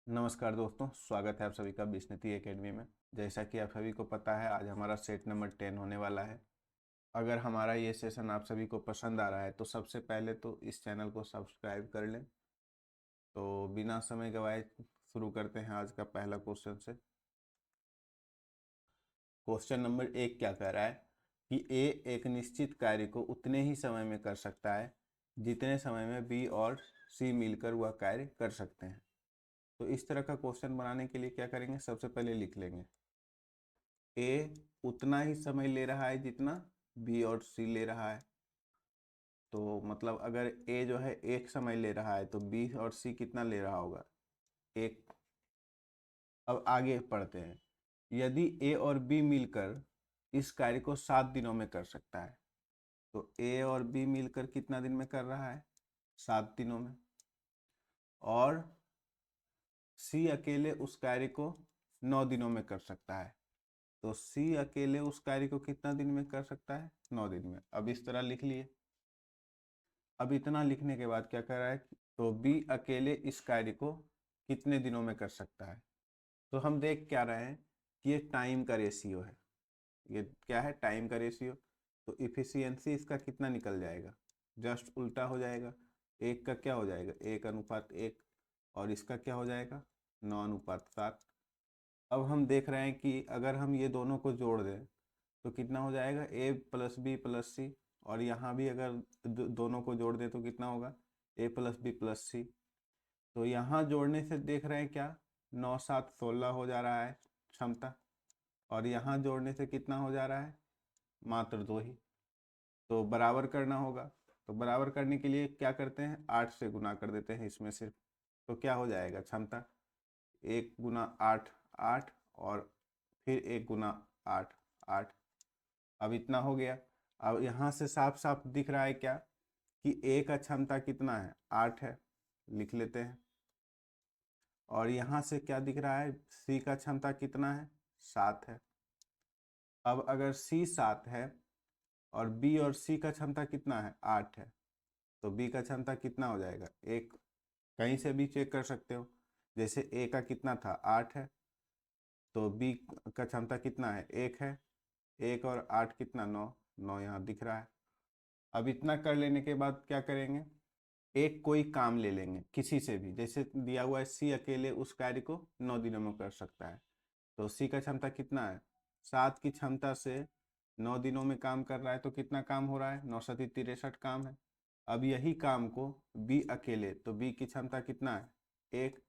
नमस्कार दोस्तों, स्वागत है आप सभी का विष्णुति एकेडमी में। जैसा कि आप सभी को पता है, आज हमारा सेट नंबर 10 होने वाला है। अगर हमारा ये सेशन आप सभी को पसंद आ रहा है तो सबसे पहले तो इस चैनल को सब्सक्राइब कर लें। तो बिना समय गवाए शुरू करते हैं आज का पहला क्वेश्चन से। क्वेश्चन नंबर 1 क्या कह रहा है कि ए एक निश्चित कार्य को उतने ही समय में कर सकता है जितने समय में बी और सी मिलकर वह कार्य कर सकते हैं। तो इस तरह का क्वेश्चन बनाने के लिए क्या करेंगे, सबसे पहले लिख लेंगे ए उतना ही समय ले रहा है जितना बी और सी ले रहा है। तो मतलब अगर ए जो है एक समय ले रहा है तो बी और सी कितना ले रहा होगा, एक। अब आगे पढ़ते हैं। यदि ए और बी मिलकर इस कार्य को 7 दिनों में कर सकता है तो ए और बी मिलकर कितना दिन में कर रहा है, 7 दिनों में। और सी अकेले उस कार्य को 9 दिनों में कर सकता है तो सी अकेले उस कार्य को कितना दिन में कर सकता है, 9 दिन में। अब इस तरह लिख लिए। अब इतना लिखने के बाद क्या कर रहा है, तो बी अकेले इस कार्य को कितने दिनों में कर सकता है। तो हम देख क्या रहे हैं कि ये टाइम का रेशियो है। ये क्या है, टाइम का रेशियो। तो इफिशियंसी इसका कितना निकल जाएगा, जस्ट उल्टा हो जाएगा। एक का क्या हो जाएगा, 1:1, और इसका क्या हो जाएगा, 9:7। अब हम देख रहे हैं कि अगर हम ये दोनों को जोड़ दें तो कितना हो जाएगा, ए प्लस बी प्लस सी। और यहाँ भी अगर दोनों को जोड़ दें तो कितना होगा, ए प्लस बी प्लस सी। तो यहाँ जोड़ने से देख रहे हैं क्या, 9, 7, 16 हो जा रहा है क्षमता। और यहाँ जोड़ने से कितना हो जा रहा है, मात्र 2 ही। तो बराबर करना होगा। तो बराबर करने के लिए क्या करते हैं, 8 से गुना कर देते हैं इसमें सिर्फ। तो क्या हो जाएगा क्षमता, 1 × 8 8, और फिर 1 × 8 8। अब इतना हो गया। अब यहाँ से साफ साफ दिख रहा है क्या कि ए का क्षमता कितना है, 8 है, लिख लेते हैं। और यहाँ से क्या दिख रहा है, सी का क्षमता कितना है, 7 है। अब अगर सी 7 है और बी और सी का क्षमता कितना है, 8 है, तो बी का क्षमता कितना हो जाएगा, 1। कहीं से भी चेक कर सकते हो। जैसे ए का कितना था, 8 है, तो बी का क्षमता कितना है, 1 है। 1 और 8 कितना, 9। 9 यहाँ दिख रहा है। अब इतना कर लेने के बाद क्या करेंगे, एक कोई काम ले लेंगे किसी से भी। जैसे दिया हुआ है सी अकेले उस कार्य को 9 दिनों में कर सकता है। तो सी का क्षमता कितना है, 7 की क्षमता से 9 दिनों में काम कर रहा है तो कितना काम हो रहा है, 9×7 = 63 काम है। अब यही काम को बी अकेले, तो बी की क्षमता कितना है, 1।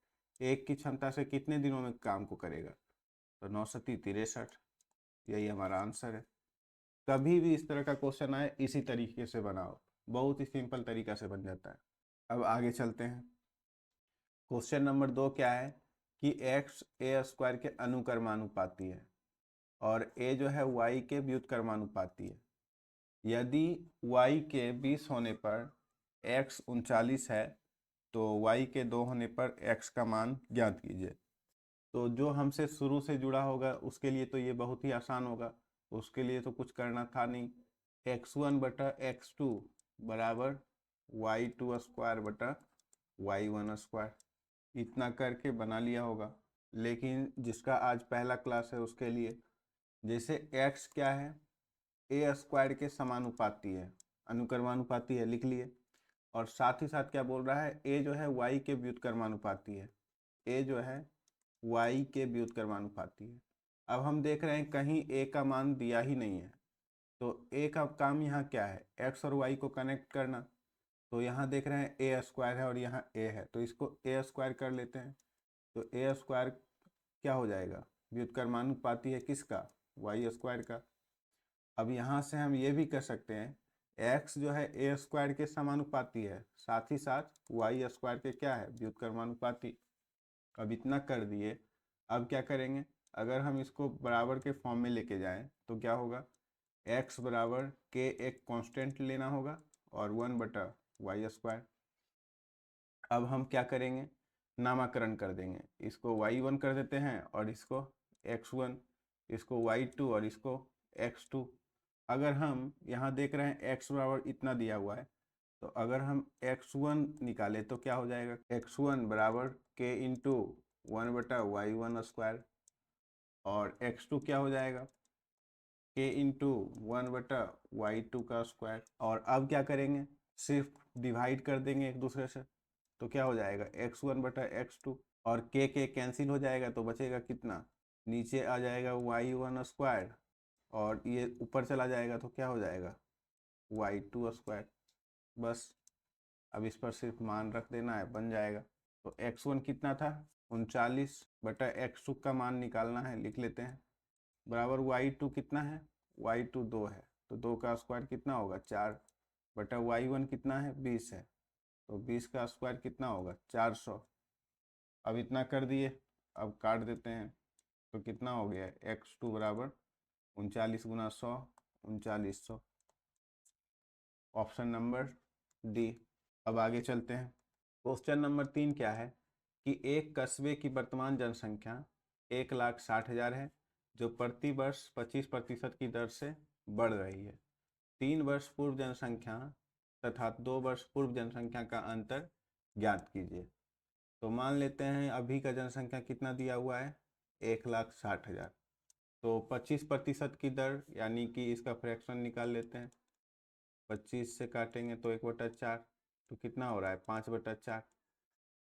1 की क्षमता से कितने दिनों में काम को करेगा, तो 9×7 = 63। यही हमारा आंसर है। कभी भी इस तरह का क्वेश्चन आए इसी तरीके से बनाओ, बहुत ही सिंपल तरीका से बन जाता है। अब आगे चलते हैं। क्वेश्चन नंबर 2 क्या है कि x a² के अनुक्रमानुपाती है और a जो है y के व्युत्क्रमानुपाती है। यदि y के 20 होने पर x 39 है तो y के 2 होने पर x का मान ज्ञात कीजिए। तो जो हमसे शुरू से जुड़ा होगा उसके लिए तो ये बहुत ही आसान होगा, उसके लिए तो कुछ करना था नहीं। x1/x2 बराबर y2² इतना करके बना लिया होगा। लेकिन जिसका आज पहला क्लास है उसके लिए, जैसे x क्या है, a² के समानुपाती है, अनुक्रमानुपाती है, लिख लिए। और साथ ही साथ क्या बोल रहा है, a जो है y के व्युत्क्रमानुपाती है। a जो है y के व्युत्क्रमानुपाती है। अब हम देख रहे हैं कहीं a का मान दिया ही नहीं है, तो a का काम यहाँ क्या है, x और y को कनेक्ट करना। तो यहाँ देख रहे हैं a² है और यहाँ a है, तो इसको a² कर लेते हैं। तो a² क्या हो जाएगा, व्युत्क्रमानुपाती है किसका, y² का। अब यहाँ से हम ये भी कर सकते हैं, x जो है a² के समानुपाती है, साथ ही साथ y² के क्या है, व्युत्क्रमानुपाती। अब इतना कर दिए। अब क्या करेंगे, अगर हम इसको बराबर के फॉर्म में लेके जाएं तो क्या होगा, x बराबर के एक कांस्टेंट लेना होगा और 1/y²। अब हम क्या करेंगे, नामाकरण कर देंगे। इसको y1 कर देते हैं और इसको x1, इसको y2 और इसको x2। अगर हम यहाँ देख रहे हैं x बराबर इतना दिया हुआ है, तो अगर हम x1 निकालें तो क्या हो जाएगा, x1 बराबर k × 1/y1² और x2 क्या हो जाएगा k इंटू 1/y2 का स्क्वायर। और अब क्या करेंगे, सिर्फ डिवाइड कर देंगे एक दूसरे से, तो क्या हो जाएगा x1/x2 और k कैंसिल हो जाएगा, तो बचेगा कितना, नीचे आ जाएगा y1² और ये ऊपर चला जाएगा तो क्या हो जाएगा y2²। बस अब इस पर सिर्फ मान रख देना है, बन जाएगा। तो x1 कितना था 39/x2 का मान निकालना है, लिख लेते हैं, बराबर y2 कितना है, y2 2 है, तो 2 का स्क्वायर कितना होगा 4/y1 कितना है 20 है, तो 20 का स्क्वायर कितना होगा 400। अब इतना कर दिए, अब काट देते हैं, तो कितना हो गया x2 बराबर 39 गुना 100 3900, ऑप्शन नंबर डी। अब आगे चलते हैं। क्वेश्चन नंबर 3 क्या है कि एक कस्बे की वर्तमान जनसंख्या 1,60,000 है, जो प्रति वर्ष 25% की दर से बढ़ रही है। 3 वर्ष पूर्व जनसंख्या तथा 2 वर्ष पूर्व जनसंख्या का अंतर ज्ञात कीजिए। तो मान लेते हैं अभी का जनसंख्या कितना दिया हुआ है 1,60,000, तो 25% की दर यानी कि इसका फ्रैक्शन निकाल लेते हैं, 25 से काटेंगे तो 1/4, तो कितना हो रहा है 5/4।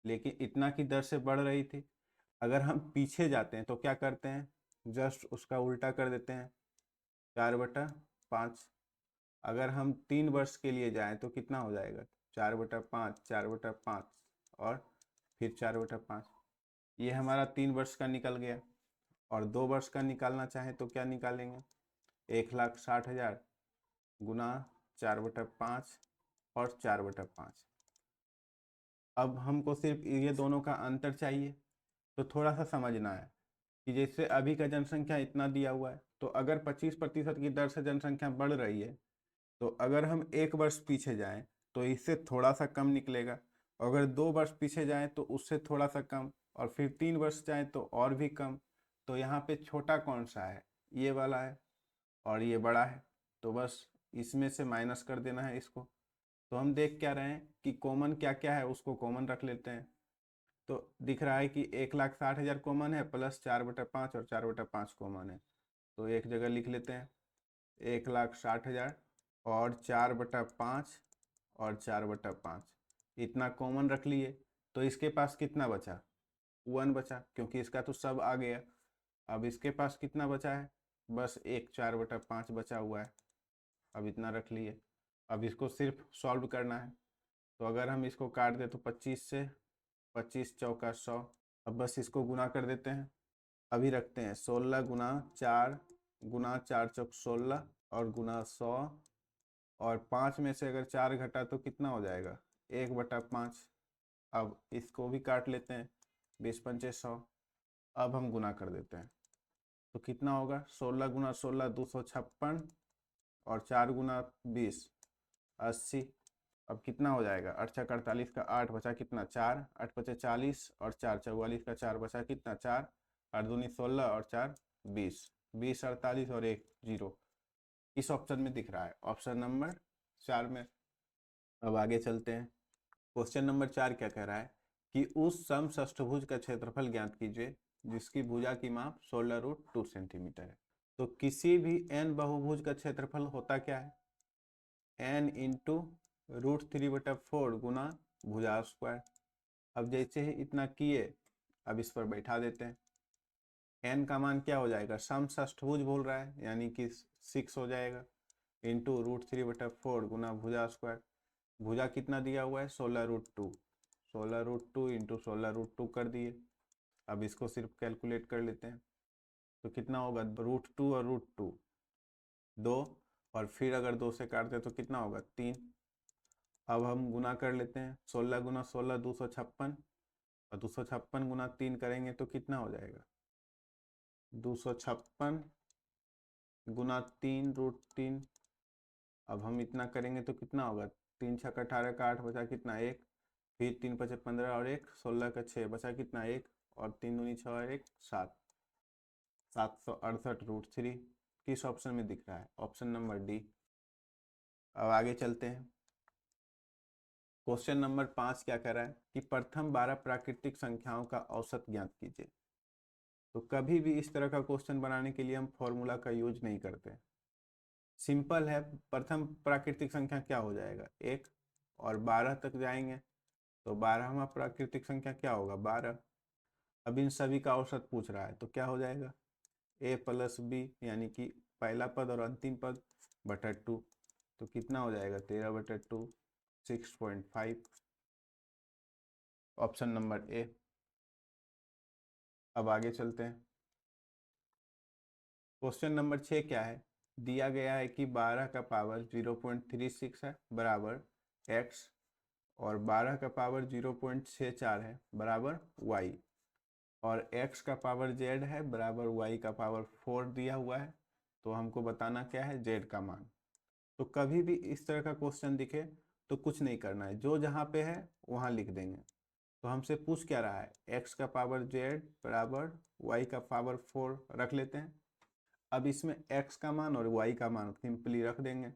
लेकिन इतना की दर से बढ़ रही थी, अगर हम पीछे जाते हैं तो क्या करते हैं, जस्ट उसका उल्टा कर देते हैं 4/5। अगर हम 3 वर्ष के लिए जाएं तो कितना हो जाएगा 4/5 4/5 और फिर 4/5। ये हमारा 3 वर्ष का निकल गया। और 2 वर्ष का निकालना चाहें तो क्या निकालेंगे 1,60,000 गुना 4/5 और 4/5। अब हमको सिर्फ ये दोनों का अंतर चाहिए, तो थोड़ा सा समझना है कि जैसे अभी का जनसंख्या इतना दिया हुआ है, तो अगर 25% की दर से जनसंख्या बढ़ रही है, तो अगर हम 1 वर्ष पीछे जाएं तो इससे थोड़ा सा कम निकलेगा, अगर 2 वर्ष पीछे जाएं तो उससे थोड़ा सा कम, और फिर 3 वर्ष जाएं तो और भी कम। तो यहाँ पे छोटा कौन सा है, ये वाला है, और ये बड़ा है, तो बस इसमें से माइनस कर देना है इसको। तो हम देख क्या रहे हैं कि कॉमन क्या क्या है, उसको कॉमन रख लेते हैं। तो दिख रहा है कि 1,60,000 कॉमन है, प्लस 4/5 और 4/5 कॉमन है, तो एक जगह लिख लेते हैं 1,60,000 और 4/5 और 4/5 इतना कॉमन रख लिए। तो इसके पास कितना बचा 1 बचा, क्योंकि इसका तो सब आ गया। अब इसके पास कितना बचा है, बस एक 4/5 बचा हुआ है, अब इतना रख लिए। अब इसको सिर्फ सॉल्व करना है, तो अगर हम इसको काट दें तो 25 से 25 चौका 100। अब बस इसको गुना कर देते हैं, अभी रखते हैं 16 गुना 4 गुना 4 चौक 16 और गुना 100, और 5 में से अगर 4 घटा तो कितना हो जाएगा 1/5। अब इसको भी काट लेते हैं, 20×5 100। अब हम गुना कर देते हैं, तो कितना होगा 16 गुना 16 256 और 4 गुना 20 80। अब कितना हो जाएगा 8×4 = 48 का 8 बचा कितना 4, 8×5 = 40 और 4×44 का 4 बचा कितना 4, 8×2 = 16 और 4 20, 20 48 और 1 0 इस ऑप्शन में दिख रहा है, ऑप्शन नंबर 4 में। अब आगे चलते हैं। क्वेश्चन नंबर 4 क्या कह रहा है कि उस समषष्ठभुज का क्षेत्रफल ज्ञात कीजिए जिसकी भुजा की माप 16√2 सेंटीमीटर है। तो किसी भी n बहुभुज का क्षेत्रफल होता क्या है n इंटू √3/4 गुना भुजा स्क्वायर। अब जैसे ही इतना किए, अब इस पर बैठा देते हैं, n का मान क्या हो जाएगा समषष्ठभुज बोल रहा है यानी कि 6 हो जाएगा, इंटू √3/4 गुना भुजा स्क्वायर। भुजा कितना दिया हुआ है 16√2, 16√2 इंटू 16√2 कर दिए। अब इसको सिर्फ कैलकुलेट कर लेते हैं, तो कितना होगा √2 और √2 2, और फिर अगर 2 से काटते तो कितना होगा 3। अब हम गुना कर लेते हैं, 16 गुना 16 256 और 256 गुना 3 करेंगे तो कितना हो जाएगा 256 गुना 3√3। अब हम इतना करेंगे तो कितना होगा 3×6 = 18 का 8 बचा कितना 1, फिर 3×5 = 15 और 1 16 का 6 बचा कितना 1, और 3×2 = 6 और 1 7, 768√3 किस ऑप्शन में दिख रहा है, ऑप्शन नंबर डी। अब आगे चलते हैं। क्वेश्चन नंबर 5 क्या कर रहा है कि प्रथम 12 प्राकृतिक संख्याओं का औसत ज्ञात कीजिए। तो कभी भी इस तरह का क्वेश्चन बनाने के लिए हम फॉर्मूला का यूज नहीं करते। सिंपल है, प्रथम प्राकृतिक संख्या क्या हो जाएगा 1 और 12 तक जाएंगे तो 12वां प्राकृतिक संख्या क्या होगा 12। अब इन सभी का औसत पूछ रहा है तो क्या हो जाएगा a प्लस बी यानी कि पहला पद और अंतिम पद बटा 2, तो कितना हो जाएगा 13/2 6.5, ऑप्शन नंबर ए। अब आगे चलते हैं। क्वेश्चन नंबर 6 क्या है, दिया गया है कि 12 का पावर 0.36 है बराबर x और 12 का पावर 0.64 है बराबर y और x का पावर z है बराबर y का पावर 4 दिया हुआ है। तो हमको बताना क्या है z का मान। तो कभी भी इस तरह का क्वेश्चन दिखे तो कुछ नहीं करना है, जो जहाँ पे है वहाँ लिख देंगे। तो हमसे पूछ क्या रहा है x का पावर z बराबर y का पावर 4 रख लेते हैं। अब इसमें x का मान और y का मान सिंपली रख देंगे।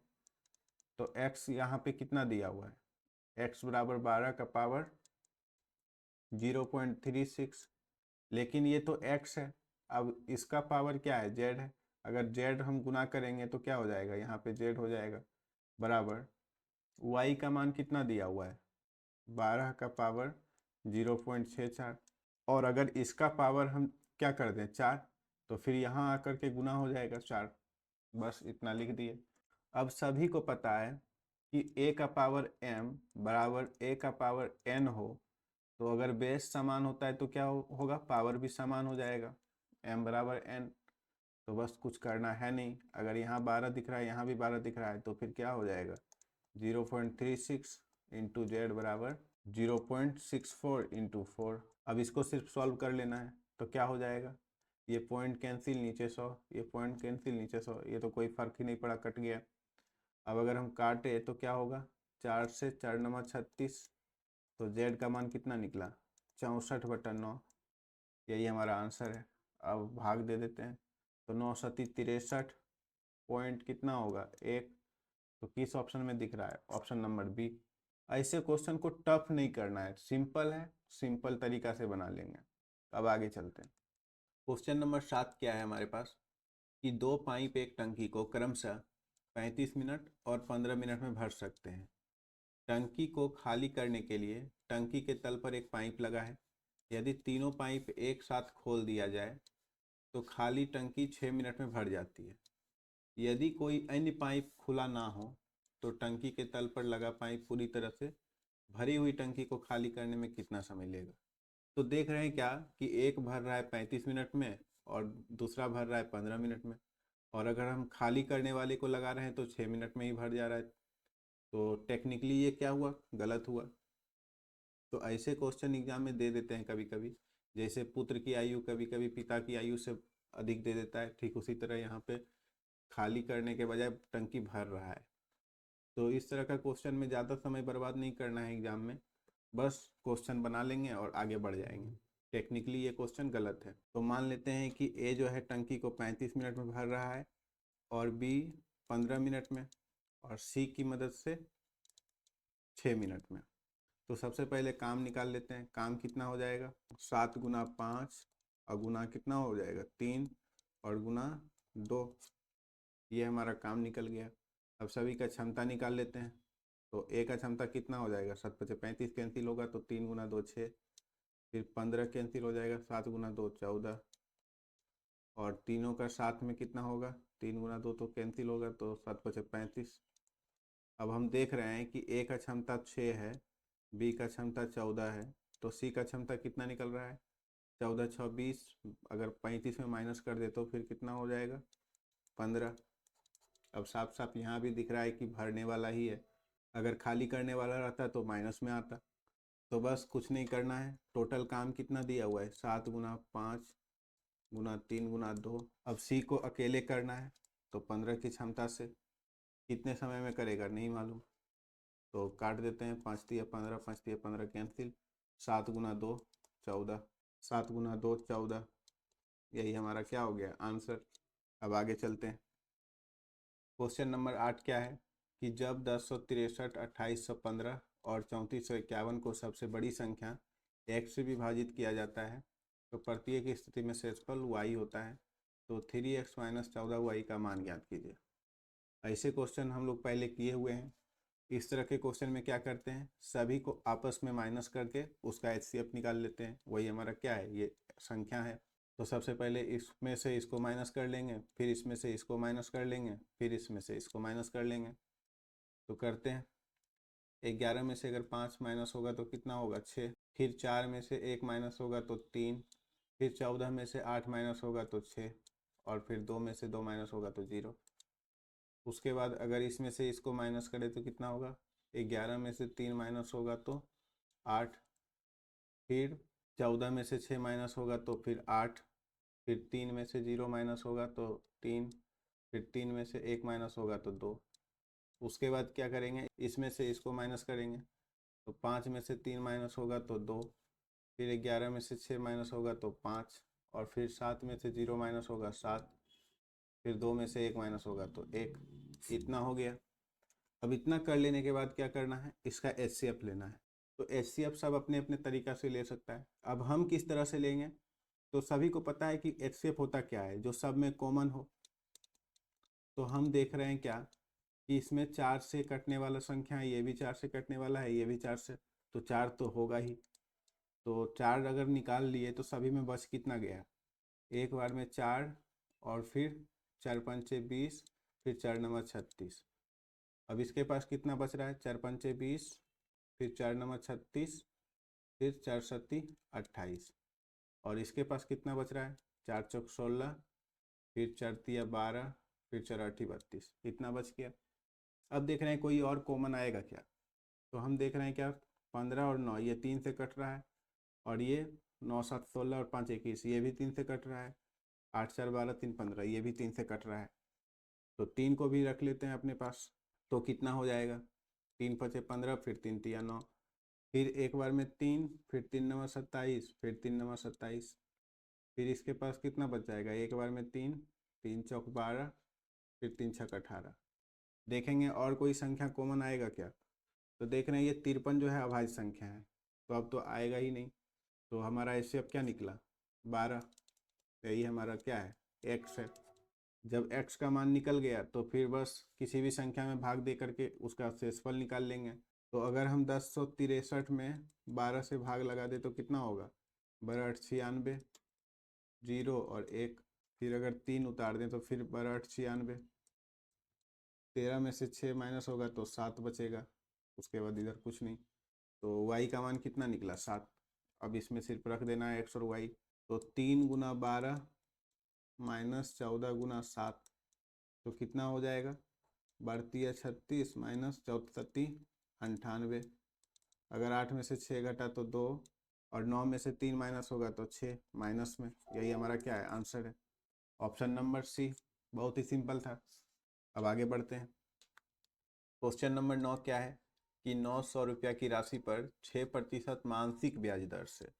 तो x यहाँ पे कितना दिया हुआ है x बराबर 12 का पावर 0.36, लेकिन ये तो x है। अब इसका पावर क्या है z है, अगर z हम गुना करेंगे तो क्या हो जाएगा यहाँ पे z हो जाएगा बराबर y का मान कितना दिया हुआ है 12 का पावर 0.64 और अगर इसका पावर हम क्या कर दें 4 तो फिर यहाँ आकर के गुना हो जाएगा 4, बस इतना लिख दिए। अब सभी को पता है कि a का पावर m बराबर a का पावर n हो, तो अगर बेस समान होता है तो क्या होगा पावर भी समान हो जाएगा m बराबर n। तो बस कुछ करना है नहीं, अगर यहाँ 12 दिख रहा है यहाँ भी 12 दिख रहा है तो फिर क्या हो जाएगा 0.36 इंटू जेड बराबर 0.64 इंटू 4। अब इसको सिर्फ सॉल्व कर लेना है तो क्या हो जाएगा, ये पॉइंट कैंसिल नीचे 100, ये पॉइंट कैंसिल नीचे 100, ये तो कोई फर्क ही नहीं पड़ा कट गया। अब अगर हम काटे तो क्या होगा 4 से 4 9 36, तो z का मान कितना निकला 64/9, यही हमारा आंसर है। अब भाग दे देते हैं तो 9 सती 63 पॉइंट कितना होगा 1, तो किस ऑप्शन में दिख रहा है ऑप्शन नंबर बी। ऐसे क्वेश्चन को टफ नहीं करना है, सिंपल है, सिंपल तरीका से बना लेंगे। अब आगे चलते हैं। क्वेश्चन नंबर 7 क्या है हमारे पास कि 2 पाइप एक टंकी को क्रमशः 35 मिनट और 15 मिनट में भर सकते हैं। टंकी को खाली करने के लिए टंकी के तल पर एक पाइप लगा है। यदि तीनों पाइप एक साथ खोल दिया जाए तो खाली टंकी 6 मिनट में भर जाती है। यदि कोई अन्य पाइप खुला ना हो तो टंकी के तल पर लगा पाइप पूरी तरह से भरी हुई टंकी को खाली करने में कितना समय लेगा। तो देख रहे हैं क्या कि एक भर रहा है 35 मिनट में और दूसरा भर रहा है 15 मिनट में, और अगर हम खाली करने वाले को लगा रहे हैं तो 6 मिनट में ही भर जा रहा है। तो टेक्निकली ये क्या हुआ गलत हुआ। तो ऐसे क्वेश्चन एग्जाम में दे देते हैं कभी कभी, जैसे पुत्र की आयु कभी कभी पिता की आयु से अधिक दे देता है, ठीक उसी तरह यहाँ पे खाली करने के बजाय टंकी भर रहा है। तो इस तरह का क्वेश्चन में ज़्यादा समय बर्बाद नहीं करना है एग्जाम में, बस क्वेश्चन बना लेंगे और आगे बढ़ जाएंगे। टेक्निकली ये क्वेश्चन गलत है। तो मान लेते हैं कि ए जो है टंकी को 35 मिनट में भर रहा है और बी 15 मिनट में और सी की मदद से 6 मिनट में। तो सबसे पहले काम निकाल लेते हैं। काम कितना हो जाएगा 7 गुना 5 और गुना कितना हो जाएगा 3 और गुना 2, ये हमारा काम निकल गया। अब सभी का क्षमता निकाल लेते हैं। तो ए का क्षमता कितना हो जाएगा 7 × 35 कैंसिल होगा तो 3 गुना 2 6, फिर 15 कैंसिल हो जाएगा 7 गुना 2 14, और तीनों का साथ में कितना होगा 3 गुना 2 तो कैंसिल होगा तो 7 × 5 35। अब हम देख रहे हैं कि ए का क्षमता 6 है, बी का क्षमता 14 है, तो सी का क्षमता कितना निकल रहा है 14 × 6 20, अगर 35 में माइनस कर दे तो फिर कितना हो जाएगा 15। अब साफ साफ यहाँ भी दिख रहा है कि भरने वाला ही है, अगर खाली करने वाला रहता तो माइनस में आता। तो बस कुछ नहीं करना है, टोटल काम कितना दिया हुआ है 7 गुना 5 गुना 3 गुना 2। अब सी को अकेले करना है तो 15 की क्षमता से कितने समय में करेगा नहीं मालूम, तो काट देते हैं 5 × 15 5 × 15 कैंसिल, 7 गुना 2 14, 7 गुना 2 14, यही हमारा क्या हो गया आंसर। अब आगे चलते हैं। क्वेश्चन नंबर 8 क्या है कि जब 10 163 2815 और 3451 को सबसे बड़ी संख्या x से विभाजित किया जाता है तो प्रत्येक स्थिति में शेषफल y होता है। तो 3x माइनस 14y का मान ज्ञात कीजिए। ऐसे क्वेश्चन हम लोग पहले किए हुए हैं। इस तरह के क्वेश्चन में क्या करते हैं, सभी को आपस में माइनस करके उसका HCF निकाल लेते हैं। वही हमारा क्या है, ये संख्या है। तो सबसे पहले इसमें से इसको माइनस कर लेंगे, फिर इसमें से इसको माइनस कर लेंगे, फिर इसमें से इसको माइनस कर लेंगे। तो करते हैं। 11 में से अगर 5 माइनस होगा तो कितना होगा, 6। फिर 4 में से 1 माइनस होगा तो 3। फिर 14 में से 8 माइनस होगा तो 6। और फिर 2 में से 2 माइनस होगा तो 0। उसके बाद अगर इसमें से इसको माइनस करें तो कितना होगा, 11 में से 3 माइनस होगा तो 8। फिर 14 में से 6 माइनस होगा तो फिर 8। फिर 3 में से 0 माइनस होगा तो 3। फिर 3 में से 1 माइनस होगा तो 2। उसके बाद क्या करेंगे, इसमें से इसको माइनस करेंगे तो 5 में से 3 माइनस होगा तो 2। फिर 11 में से 6 माइनस होगा तो 5। और फिर 7 में से 0 माइनस होगा 7। फिर 2 में से 1 माइनस होगा तो 1। इतना हो गया। अब इतना कर लेने के बाद क्या करना है, इसका HCF लेना है। तो HCF सब अपने अपने तरीका से ले सकता है। अब हम किस तरह से लेंगे, तो सभी को पता है कि HCF होता क्या है, जो सब में कॉमन हो। तो हम देख रहे हैं क्या कि इसमें 4 से कटने वाला संख्या है, ये भी 4 से कटने वाला है, ये भी 4 से, तो 4 तो होगा ही। तो 4 अगर निकाल लिए तो सभी में बच कितना गया, एक बार में 4 और फिर 4 पंचे 20, फिर 4 नंबर 36। अब इसके पास कितना बच रहा है, 4 पंचे 20, फिर 4 नंबर 36, फिर 4 सत्ती 28। और इसके पास कितना बच रहा है, 4 चौक 16, फिर 4 तिया 12, फिर 4 आठी 32। इतना बच गया। अब देख रहे हैं कोई और कॉमन आएगा क्या, तो हम देख रहे हैं क्या, 15 और 9 ये 3 से कट रहा है, और ये 9 7 16 और 5 21 ये भी 3 से कट रहा है, 8 4 12 3 15 ये भी 3 से कट रहा है। तो 3 को भी रख लेते हैं अपने पास। तो कितना हो जाएगा, 3 पचे 15, फिर 3 तिया 9, फिर एक बार में 3, फिर 3 नंबर 27, फिर 3 नंबर 27। फिर इसके पास कितना बच जाएगा, एक बार में 3, 3 चौक 12, फिर 3 छक 18। देखेंगे और कोई संख्या कॉमन आएगा क्या, तो देख रहे हैं ये 53 जो है अभाज्य संख्या है, तो अब तो आएगा ही नहीं। तो हमारा इससे अब क्या निकला, 12। तो यही हमारा क्या है, x है। जब x का मान निकल गया तो फिर बस किसी भी संख्या में भाग दे करके उसका शेषफल निकाल लेंगे। तो अगर हम 1063 में 12 से भाग लगा दे तो कितना होगा, 12 8 96, 0 और 1। फिर अगर 3 उतार दें तो फिर 12 8 96। 13 में से 6 माइनस होगा तो 7 बचेगा। उसके बाद इधर कुछ नहीं। तो y का मान कितना निकला, 7। अब इसमें सिर्फ रख देना है x और y। तो 3 गुना 12 माइनस 14 गुना 7, तो कितना हो जाएगा, 12 36 माइनस 14 98। अगर 8 में से 6 घटा तो 2, और 9 में से 3 माइनस होगा तो 6 माइनस में। यही हमारा क्या है, आंसर है। Option number C. बहुत ही सिंपल था। अब आगे बढ़ते हैं। क्वेश्चन नंबर 9 क्या है कि 900 रुपया की राशि पर 6% मासिक ब्याज दर से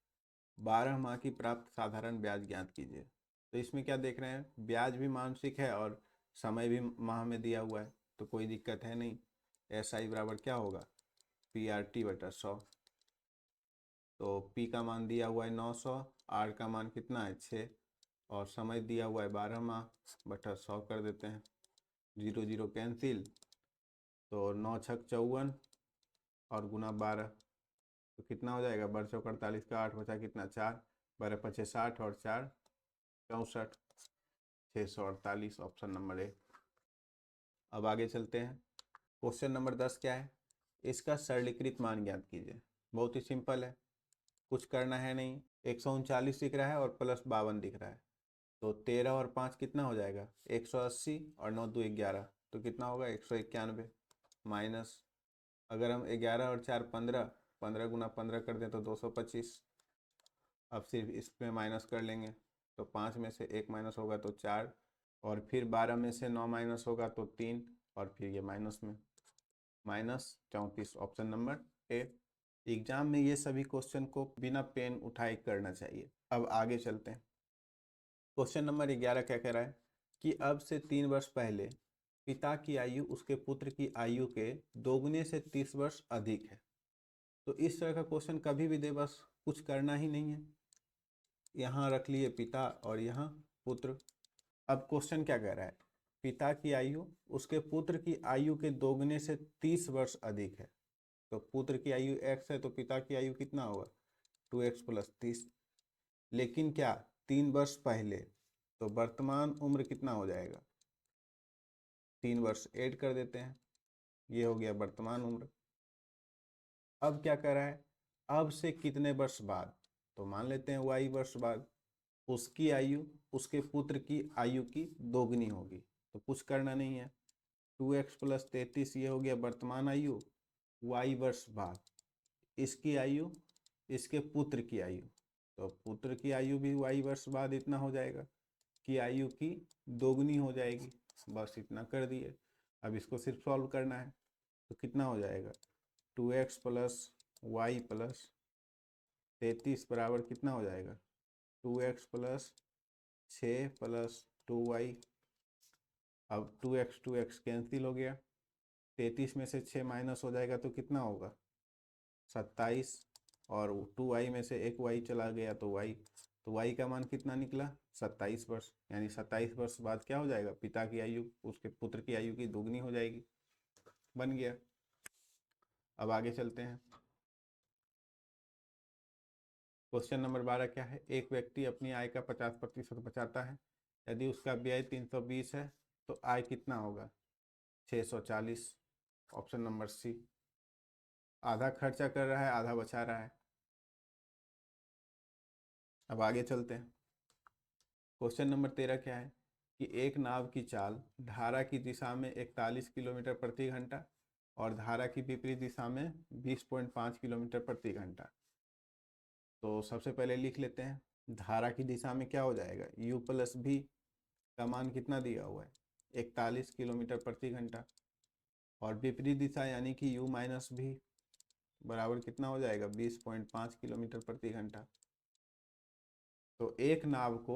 12 माह की प्राप्त साधारण ब्याज ज्ञात कीजिए। तो इसमें क्या देख रहे हैं, ब्याज भी मासिक है और समय भी माह में दिया हुआ है, तो कोई दिक्कत है नहीं। SI बराबर क्या होगा, PRT बटा 100। तो P का मान दिया हुआ है 900, R का मान कितना है 6, और समय दिया हुआ है 12 माह, बटा 100 कर देते हैं। 0 0 कैंसिल, तो 9 छक 54 और गुना 12, तो कितना हो जाएगा, 12 चौक 48 का 8 बचा कितना 4, 12 पचे 60 और 4 64, 648। Option number A. अब आगे चलते हैं। क्वेश्चन नंबर 10 क्या है, इसका सरलीकृत मान ज्ञात कीजिए। बहुत ही सिंपल है, कुछ करना है नहीं। 139 दिख रहा है और प्लस 52 दिख रहा है, तो 13 और 5 कितना हो जाएगा, 180, और 9 2 11, तो कितना होगा 191 माइनस। अगर हम 11 और 4 15, 15 गुना 15 कर दें तो 225। अब सिर्फ इसमें माइनस कर लेंगे, तो 5 में से 1 माइनस होगा तो 4, और फिर 12 में से 9 माइनस होगा तो 3, और फिर ये माइनस में minus 34। Option number A. Exam में ये सभी क्वेश्चन को बिना पेन उठाए करना चाहिए। अब आगे चलते हैं। क्वेश्चन नंबर 11 क्या कह रहा है कि अब से 3 वर्ष पहले पिता की आयु उसके पुत्र की आयु के दोगुने से 30 वर्ष अधिक है। तो इस तरह का क्वेश्चन कभी भी दे, बस कुछ करना ही नहीं है। यहाँ रख लिए पिता और यहाँ पुत्र। अब क्वेश्चन क्या कह रहा है, पिता की आयु उसके पुत्र की आयु के दोगुने से 30 वर्ष अधिक है। तो पुत्र की आयु x है तो पिता की आयु कितना होगा, 2x + 30। लेकिन क्या 3 वर्ष पहले, तो वर्तमान उम्र कितना हो जाएगा, 3 वर्ष ऐड कर देते हैं, ये हो गया वर्तमान उम्र। अब क्या कर रहा है, अब से कितने वर्ष बाद, तो मान लेते हैं y वर्ष बाद उसकी आयु उसके पुत्र की आयु की दोगुनी होगी। तो कुछ करना नहीं है, 2x + 33 ये हो गया वर्तमान आयु, y वर्ष बाद इसकी आयु इसके पुत्र की आयु, तो पुत्र की आयु भी y वर्ष बाद इतना हो जाएगा कि आयु की दोगुनी हो जाएगी। बस इतना कर दिए। अब इसको सिर्फ सॉल्व करना है, तो कितना हो जाएगा, 2x + y + 33 बराबर कितना हो जाएगा, 2x + 6 + 2y। अब 2x कैंसिल हो गया, 33 में से 6 माइनस हो जाएगा तो कितना होगा, 27, और 2y में से एक y चला गया तो y, तो y का मान कितना निकला, 27 वर्ष। यानी 27 वर्ष बाद क्या हो जाएगा, पिता की आयु उसके पुत्र की आयु की दोगुनी हो जाएगी। बन गया। अब आगे चलते हैं। क्वेश्चन नंबर 12 क्या है, एक व्यक्ति अपनी आय का 50% बचाता है। यदि उसका व्यय 320 है तो आय कितना होगा, 640। Option number C. आधा खर्चा कर रहा है, आधा बचा रहा है। अब आगे चलते हैं। क्वेश्चन नंबर 13 क्या है कि एक नाव की चाल धारा की दिशा में 41 किलोमीटर प्रति घंटा और धारा की विपरीत दिशा में 20.5 किलोमीटर प्रति घंटा। तो सबसे पहले लिख लेते हैं, धारा की दिशा में क्या हो जाएगा, u + v का मान कितना दिया हुआ है, 41 किलोमीटर प्रति घंटा, और विपरीत दिशा यानी कि u - v बराबर कितना हो जाएगा, 20.5 किलोमीटर प्रति घंटा। तो एक नाव को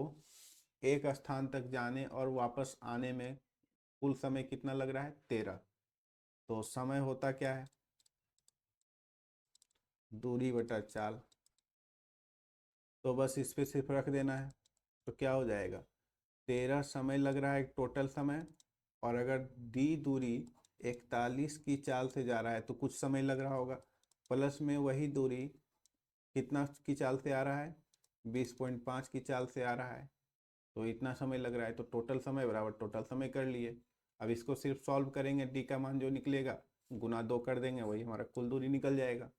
एक स्थान तक जाने और वापस आने में कुल समय कितना लग रहा है, 13। तो समय होता क्या है, दूरी बटा चाल। तो बस इस पे सिर्फ रख देना है, तो क्या हो जाएगा, 13 समय लग रहा है टोटल समय, और अगर दी दूरी 41 की चाल से जा रहा है तो कुछ समय लग रहा होगा, प्लस में वही दूरी कितना की चाल से आ रहा है, 20.5 की चाल से आ रहा है, तो इतना समय लग रहा है। तो टोटल समय बराबर टोटल समय कर लिए। अब इसको सिर्फ सॉल्व करेंगे, डी का मान जो निकलेगा गुना 2 कर देंगे, वही हमारा कुल दूरी निकल जाएगा।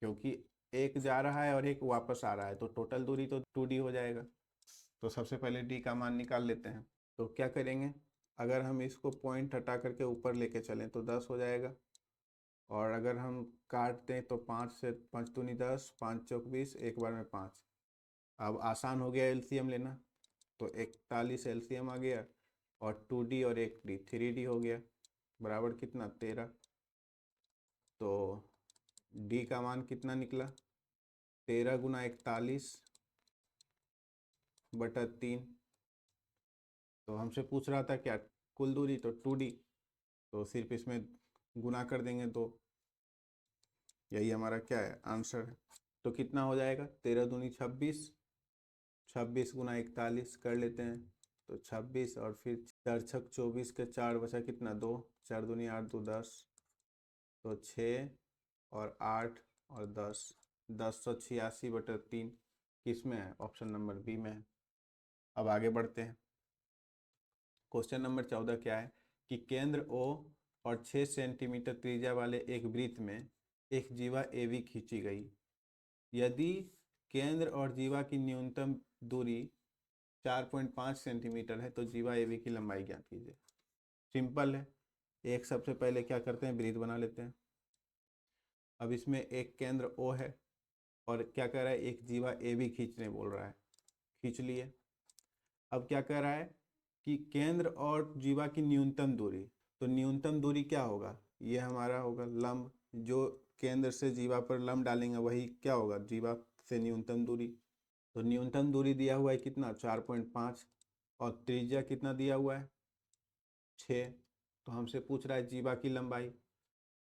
क्योंकि एक जा रहा है और एक वापस आ रहा है तो टोटल दूरी तो 2d हो जाएगा। तो सबसे पहले डी का मान निकाल लेते हैं। तो क्या करेंगे, अगर हम इसको पॉइंट हटा करके ऊपर लेके चलें तो 10 हो जाएगा, और अगर हम काट दें तो 5 से 5 दूनी 10, 5 चौक 20, एक बार में 5। अब आसान हो गया एलसीएम लेना, तो 41 एलसीएम आ गया, और 2d और 1d 3d हो गया, बराबर कितना 13। तो डी का मान कितना निकला, 13 × 41 बटा 3। तो हमसे पूछ रहा था क्या, कुल दूरी, तो 2d, तो सिर्फ इसमें गुना कर देंगे तो यही हमारा क्या है, आंसर है। तो कितना हो जाएगा, 13 दूनी 26, 26 × 41 कर लेते हैं तो 26, और फिर 4 छक 24 के 4 बचा कितना 2, 4 दूनी 8 2 10, तो 6 और 8 और 10, 1086/3 किस में है, ऑप्शन नंबर बी में है। अब आगे बढ़ते हैं। क्वेश्चन नंबर 14 क्या है कि केंद्र O और 6 सेंटीमीटर त्रिज्या वाले एक वृत्त में एक जीवा AB खींची गई। यदि केंद्र और जीवा की न्यूनतम दूरी 4.5 सेंटीमीटर है तो जीवा AB की लंबाई ज्ञात कीजिए। सिंपल है, एक सबसे पहले क्या करते हैं, वृत्त बना लेते हैं। अब इसमें एक केंद्र O है और क्या कह रहा है, एक जीवा AB खींचने बोल रहा है, खींच लिए। अब क्या कह रहा है कि केंद्र और जीवा की न्यूनतम दूरी, तो न्यूनतम दूरी क्या होगा, ये हमारा होगा लंब, जो केंद्र से जीवा पर लंब डालेंगे वही क्या होगा, जीवा से न्यूनतम दूरी। तो न्यूनतम दूरी दिया हुआ है कितना, 4.5, और त्रिज्या कितना दिया हुआ है, 6। तो हमसे पूछ रहा है जीवा की लंबाई,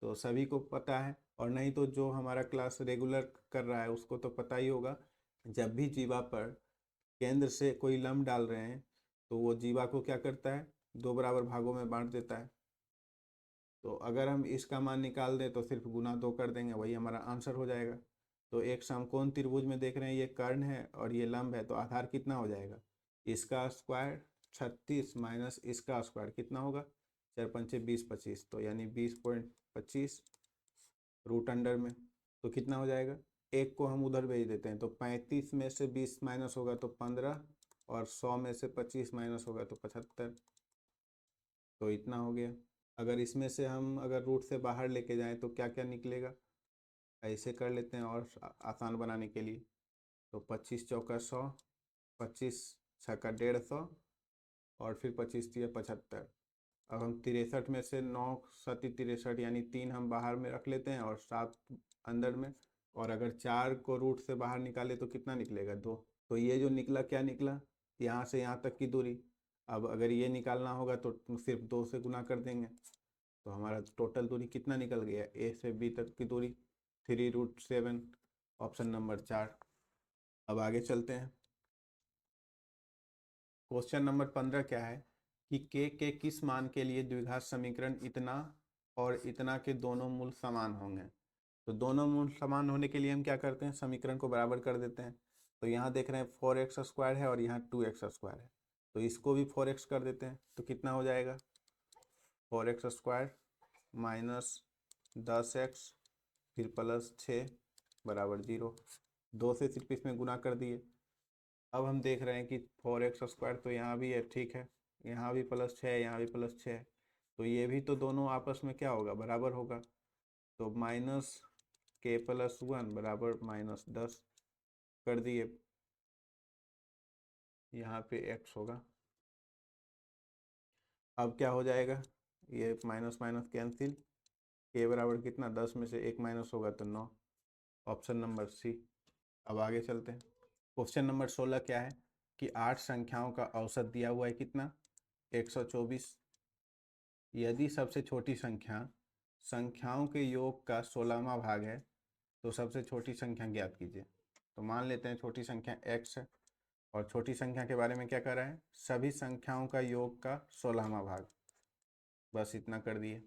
तो सभी को पता है और नहीं तो जो हमारा क्लास रेगुलर कर रहा है उसको तो पता ही होगा, जब भी जीवा पर केंद्र से कोई लंब डाल रहे हैं तो वो जीवा को क्या करता है, 2 बराबर भागों में बांट देता है। तो अगर हम इसका मान निकाल दें तो सिर्फ गुना 2 कर देंगे, वही हमारा आंसर हो जाएगा। तो एक समकोण त्रिभुज में देख रहे हैं, ये कर्ण है और ये लंब है, तो आधार कितना हो जाएगा, इसका स्क्वायर 36 माइनस इसका स्क्वायर कितना होगा, 4 पंचे 20 25, तो यानी 20.25 रूट अंडर में। तो कितना हो जाएगा, एक को हम उधर भेज देते हैं, तो 35 में से 20 माइनस होगा तो 15, और 100 में से 25 माइनस होगा तो 75। तो इतना हो गया। अगर इसमें से हम अगर रूट से बाहर लेके जाएं तो क्या क्या निकलेगा, ऐसे कर लेते हैं और आसान बनाने के लिए। तो 25 चौका 100, 25 छक्का 150, और फिर 25 तिया 75। अब हम 63 में से 9 सती 63 यानी 3 हम बाहर में रख लेते हैं और 7 अंदर में, और अगर 4 को रूट से बाहर निकाले तो कितना निकलेगा, 2। तो ये जो निकला क्या निकला, यहाँ से यहाँ तक की दूरी। अब अगर ये निकालना होगा तो सिर्फ 2 से गुना कर देंगे, तो हमारा टोटल दूरी कितना निकल गया, ए से बी तक की दूरी 3√7, ऑप्शन नंबर 4। अब आगे चलते हैं। क्वेश्चन नंबर 15 क्या है कि के किस मान के लिए द्विघात समीकरण इतना और इतना के दोनों मूल समान होंगे। तो दोनों मूल समान होने के लिए हम क्या करते हैं, समीकरण को बराबर कर देते हैं। तो यहाँ देख रहे हैं 4x² है और यहाँ 2x² है, तो इसको भी 4x कर देते हैं, तो कितना हो जाएगा, 4x² माइनस 10x फिर प्लस 6 बराबर 0। 2 से सिर्फ इसमें गुना कर दिए। अब हम देख रहे हैं कि 4x² तो यहाँ भी है, ठीक है, यहाँ भी प्लस 6 यहाँ भी प्लस 6, तो ये भी तो दोनों आपस में क्या होगा, बराबर होगा। तो -k+1 बराबर -10 कर दिए, यहाँ पे x होगा। अब क्या हो जाएगा, ये माइनस माइनस कैंसिल, k बराबर कितना, 10 में से 1 माइनस होगा तो 9, ऑप्शन नंबर सी। अब आगे चलते हैं। क्वेश्चन नंबर 16 क्या है कि 8 संख्याओं का औसत दिया हुआ है कितना, 124। यदि सबसे छोटी संख्या संख्याओं के योग का 16वां भाग है तो सबसे छोटी संख्या ज्ञात कीजिए। तो मान लेते हैं छोटी संख्या x है, और छोटी संख्या के बारे में क्या कर रहा है, सभी संख्याओं का योग का 16वां भाग, बस इतना कर दिए।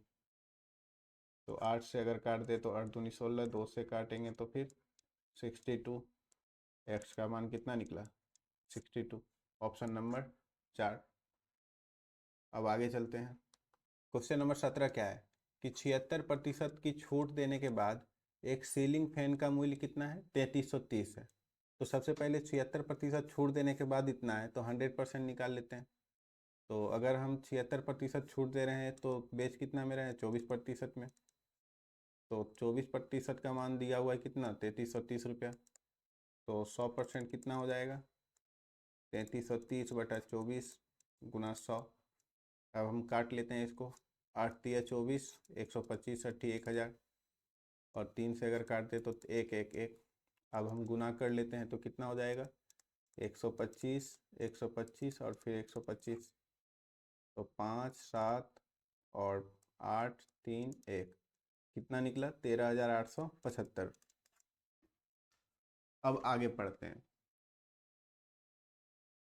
तो 8 से अगर काट दे तो 8 दूनी 16, 2 से काटेंगे तो फिर 62, x का मान कितना निकला, 62, ऑप्शन नंबर 4। अब आगे चलते हैं। क्वेश्चन नंबर 17 क्या है कि 76% की छूट देने के बाद एक सीलिंग फैन का मूल्य कितना है, 3330 है। तो सबसे पहले 76% छूट देने के बाद इतना है, तो 100% निकाल लेते हैं। तो अगर हम 76% छूट दे रहे हैं तो बेच कितना में रहे हैं, 24% में। तो 24% का मान दिया हुआ है कितना, 3330 रुपया। तो 100% कितना हो जाएगा, 3330/24 गुना 100। अब हम काट लेते हैं इसको, 8 तिया 24, 125 × 1000, और 3 से अगर काट दे तो 1 1 1। अब हम गुना कर लेते हैं तो कितना हो जाएगा, 125 125 और फिर 125, तो 5 7 और 8 3 1, कितना निकला, 13,875। अब आगे पढ़ते हैं।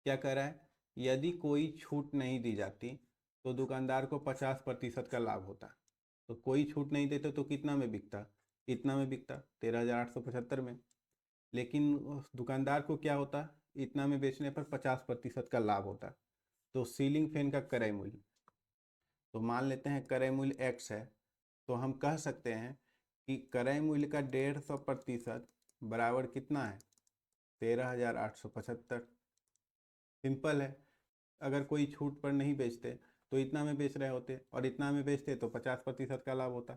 क्या कह रहा है, यदि कोई छूट नहीं दी जाती तो दुकानदार को 50% का लाभ होता। तो कोई छूट नहीं देते तो कितना में बिकता, इतना में बिकता, 13,875 में। लेकिन दुकानदार को क्या होता, इतना में बेचने पर 50% का लाभ होता। तो सीलिंग फैन का क्रय मूल्य, तो मान लेते हैं क्रय मूल्य x है, तो हम कह सकते हैं कि क्रय मूल्य का 150% बराबर कितना है, 13,875। सिंपल है। अगर कोई छूट पर नहीं बेचते तो इतना में बेच रहे होते, और इतना में बेचते तो 50% का लाभ होता।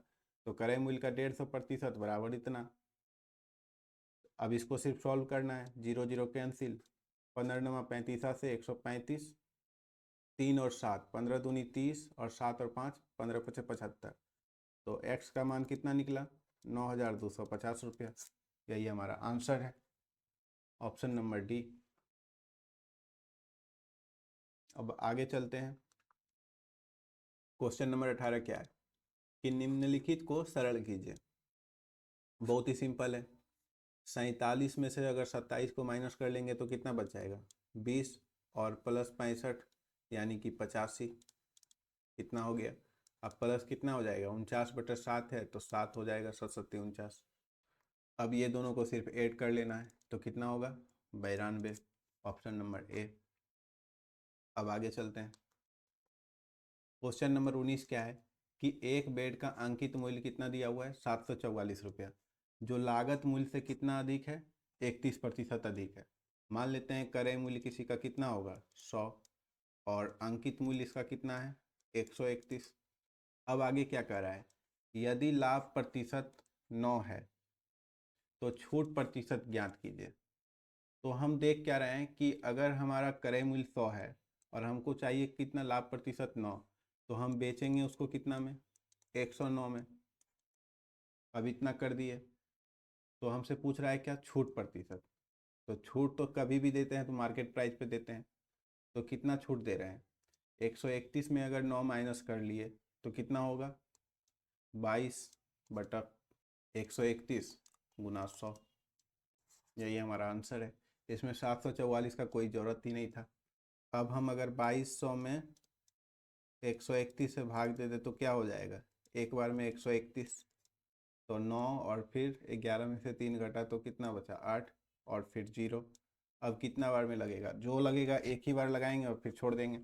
तो क्रय मूल्य का 150% बराबर इतना। अब इसको सिर्फ सॉल्व करना है, 0 0 कैंसिल, 15 9 35 से 135, 3 और 7, 15 दूनी 30, और 7 और 5 15 5 75। तो x का मान कितना निकला, 9,250 रुपया। यही हमारा आंसर है, ऑप्शन नंबर डी। अब आगे चलते हैं। क्वेश्चन नंबर 18 क्या है कि निम्नलिखित को सरल कीजिए। बहुत ही सिंपल है। 47 में से अगर 27 को माइनस कर लेंगे तो कितना बच जाएगा, 20 और प्लस 65 यानी कि 85, कितना हो गया। अब प्लस कितना हो जाएगा, 49/7 है तो 7 हो जाएगा, 7×7 = 49। अब ये दोनों को सिर्फ ऐड कर लेना है तो कितना होगा, 92, ऑप्शन नंबर ए। अब आगे चलते हैं। क्वेश्चन नंबर 19 क्या है कि एक बेड का अंकित मूल्य कितना दिया हुआ है, 744 रुपया, जो लागत मूल्य से कितना अधिक है, 31% अधिक है। मान लेते हैं क्रय मूल्य किसी का कितना होगा, 100, और अंकित मूल्य इसका कितना है, 131। अब आगे क्या कर रहा है, यदि लाभ प्रतिशत 9 है तो छूट प्रतिशत ज्ञात कीजिए। तो हम देख क्या रहे हैं कि अगर हमारा क्रय मूल्य 100 है और हमको चाहिए कितना, लाभ प्रतिशत 9, तो हम बेचेंगे उसको कितना में, 109 में। अब इतना कर दिए तो हमसे पूछ रहा है क्या, छूट प्रतिशत। तो छूट तो कभी भी देते हैं तो मार्केट प्राइस पे देते हैं, तो कितना छूट दे रहे हैं, 131 में अगर 9 माइनस कर लिए तो कितना होगा, 22/131 गुना 100। यही हमारा आंसर है। इसमें 744 का कोई ज़रूरत ही नहीं था। अब हम अगर 2200 में 131 से भाग दे दे तो क्या हो जाएगा, एक बार में 131, तो 9 और फिर 11 में से 3 घटा तो कितना बचा, 8, और फिर 0। अब कितना बार में लगेगा, जो लगेगा एक ही बार लगाएंगे और फिर छोड़ देंगे।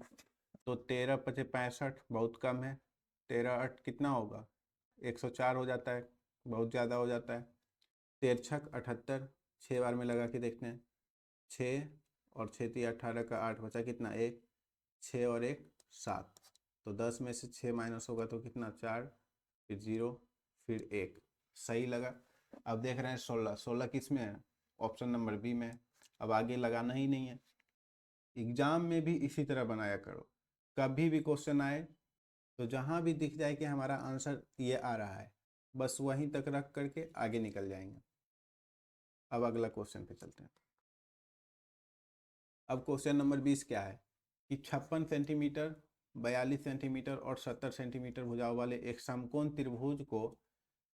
तो 13×5 = 65, बहुत कम है। 13×8 कितना होगा, 104 हो जाता है, बहुत ज़्यादा हो जाता है। 13×6 = 78, 6 बार में लगा के देखते हैं, 6 और 6×3 = 18 का 8 बचा कितना, 1, 6 और 1 7। तो 10 में से 6 माइनस होगा तो कितना, 4, फिर 0, फिर 1। सही लगा। अब देख रहे हैं 16, 16 किस में है, ऑप्शन नंबर बी में है। अब आगे लगाना ही नहीं है। एग्जाम में भी इसी तरह बनाया करो, कभी भी क्वेश्चन आए तो जहाँ भी दिख जाए कि हमारा आंसर ये आ रहा है, बस वहीं तक रख करके आगे निकल जाएंगे। अब अगला क्वेश्चन पे चलते हैं। अब क्वेश्चन नंबर 20 क्या है कि 56 सेंटीमीटर, 42 सेंटीमीटर और 70 सेंटीमीटर भुजाओं वाले एक समकोण त्रिभुज को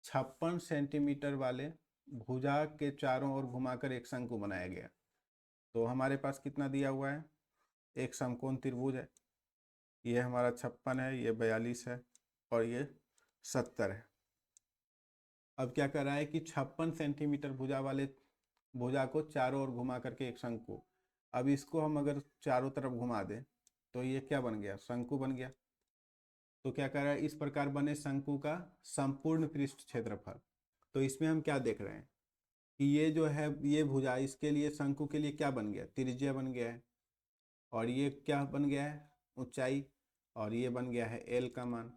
56 सेंटीमीटर वाले भुजा के चारों ओर घुमाकर एक शंकु बनाया गया। तो हमारे पास कितना दिया हुआ है, एक समकोण त्रिभुज है, ये हमारा 56 है, ये 42 है और ये 70 है। अब क्या कर रहा है कि 56 सेंटीमीटर भुजा वाले भुजा को चारों ओर घुमा करके एक शंकु। अब इसको हम अगर चारों तरफ घुमा दें तो ये क्या बन गया, शंकु बन गया। तो क्या कर रहा है, इस प्रकार बने शंकु का संपूर्ण पृष्ठ क्षेत्रफल। तो इसमें हम क्या देख रहे हैं कि ये जो है, ये भुजा, इसके लिए शंकु के लिए क्या बन गया, त्रिज्या बन गया है, और ये क्या बन गया है, ऊंचाई, और ये बन गया है एल का मान।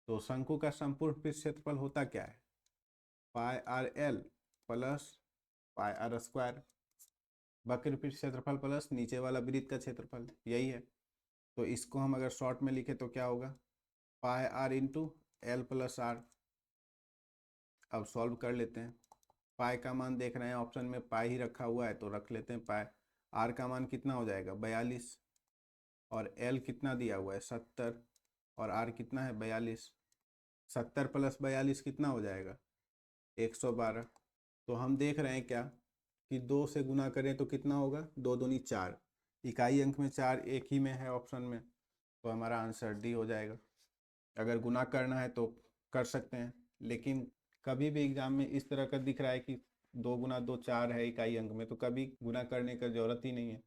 तो शंकु का संपूर्ण पृष्ठ क्षेत्रफल होता क्या है, πr_l प्लस πr², वक्र पृष्ठ क्षेत्रफल प्लस नीचे वाला वृत्त का क्षेत्रफल, यही है। तो इसको हम अगर शॉर्ट में लिखे तो क्या होगा, πr×l+r। अब सॉल्व कर लेते हैं। पाई का मान देख रहे हैं ऑप्शन में पाई ही रखा हुआ है तो रख लेते हैं पाई। आर का मान कितना हो जाएगा, 42, और एल कितना दिया हुआ है, 70, और आर कितना है, 42। 70 + 42 कितना हो जाएगा, 112। तो हम देख रहे हैं क्या कि 2 से गुना करें तो कितना होगा, 2 दूनी 4, इकाई अंक में 4 एक ही में है ऑप्शन में, तो हमारा आंसर डी हो जाएगा। अगर गुना करना है तो कर सकते हैं, लेकिन कभी भी एग्जाम में इस तरह का दिख रहा है कि 2 × 2 4 है इकाई अंक में, तो कभी गुना करने का जरूरत ही नहीं है।